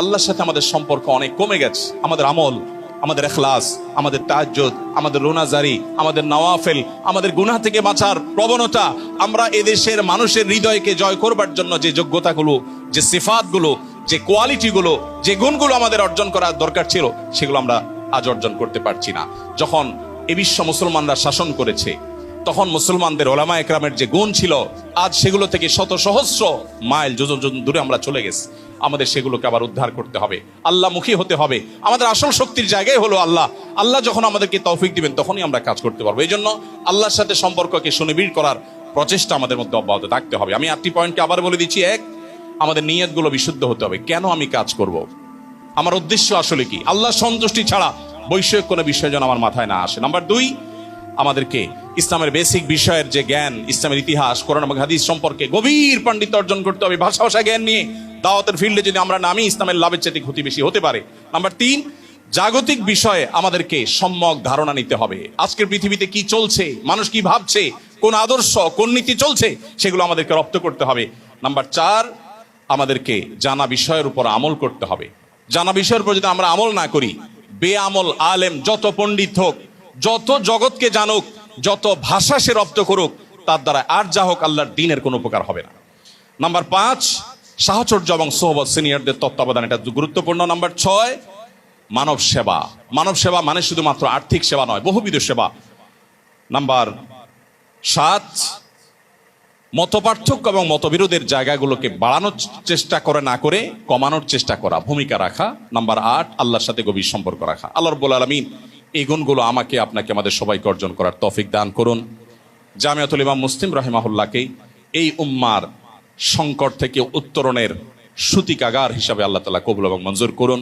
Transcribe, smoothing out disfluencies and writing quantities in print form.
আল্লাহর সাথে আমাদের সম্পর্ক অনেক কমে গেছে। আমাদের আমল, আমাদের ইখলাস, আমাদের তাহাজ্জুদ, আমাদের রোনাজারি, আমাদের নওয়াফিল, আমাদের গুনাহ থেকে বাঁচার প্রবণতা, আমরা এদেশের মানুষের হৃদয়কে জয় করবার জন্য যে যোগ্যতাগুলো, যে সিফাতগুলো, যে কোয়ালিটিগুলো, যে গুণগুলো আমাদের অর্জন করার দরকার ছিল, সেগুলো আমরা আজ অর্জন করতে পারছি না। যখন এ বিশ্ব মুসলমানরা শাসন করেছে, তখন মুসলমানদের ওলামা একরামের যে গুণ ছিল, আজ সেগুলো থেকে শত সহস্র মাইল যোজন দূরে আমরা চলে গেছি। আমাদের সেগুলোকে আবার উদ্ধার করতে হবে, আল্লাহমুখী হতে হবে। আমাদের আসল শক্তির জায়গায় হলো আল্লাহ। আল্লাহ যখন আমাদেরকে তৌফিক দিবেন, তখনই আমরা কাজ করতে পারবো। এই জন্য আল্লাহর সাথে সম্পর্ককে সুনিবিড় করার প্রচেষ্টা আমাদের মধ্যে অব্যাহত থাকতে হবে। আমি 8টি পয়েন্টকে আবার বলে দিচ্ছি। 1, আমাদের নিয়তগুলো বিশুদ্ধ হতে হবে। কেন আমি কাজ করব, আমার উদ্দেশ্য আসলে কি? আল্লাহ সন্তুষ্টি ছাড়া বৈষয়িক কোনো বিষয় যেন আমার মাথায় না আসে। নাম্বার 2, আমাদেরকে ইসলামের বেসিক বিষয়ের যে জ্ঞান, ইসলামের ইতিহাস, কোরআন এবং হাদিস সম্পর্কে গভীর পাণ্ডিত্য অর্জন করতে হবে। ভাষা জ্ঞান নিয়ে দাওয়াতের ফিল্ডে যদি আমরা নামি, ইসলামের লাভের চেয়ে ক্ষতি বেশি হতে পারে। নাম্বার 3, জাগতিক বিষয়ে আমাদেরকে সম্যক ধারণা নিতে হবে। আজকের পৃথিবীতে কি চলছে, মানুষ কি ভাবছে, কোন আদর্শ, কোন নীতি চলছে, সেগুলো আমাদেরকে রপ্ত করতে হবে। নাম্বার 4, আমাদেরকে জানা বিষয়ের উপর আমল করতে হবে। জানা বিষয়ের উপর যদি আমরা আমল না করি, বেআমল আলেম যত পণ্ডিত হোক, যত জগৎকে জানুক, যত ভাষা সে রপ্ত করুক, তার দ্বারা আর যা হোক আল্লাহর দ্বীনের কোনো উপকার হবে না। নাম্বার 5, সাহচর্য এবং সোহবত, সিনিয়রদের তত্ত্বাবধান, এটা গুরুত্বপূর্ণ। নাম্বার 6, মানব সেবা। মানব সেবা মানে শুধুমাত্র আর্থিক সেবা নয়, বহুবিধ সেবা। নাম্বার 7, মতপার্থক্য এবং মতবিরোধের জায়গাগুলোকে বাড়ানোর চেষ্টা করে না করে কমানোর চেষ্টা করা, ভূমিকা রাখা। নাম্বার 8, আল্লাহর সাথে গভীর সম্পর্ক রাখা। আল্লাহ রাব্বুল আলামিন এই গুণগুলো আমাকে, আপনাকে, আমাদের সবাইকে অর্জন করার তৌফিক দান করুন। জামিয়াতুল ইমাম মুসলিম রাহিমাহুল্লাহকে এই উম্মার সংকট থেকে উত্তরণের সূতিকাগার হিসাবে আল্লাহ তাআলা কবুল এবং মঞ্জুর করুন।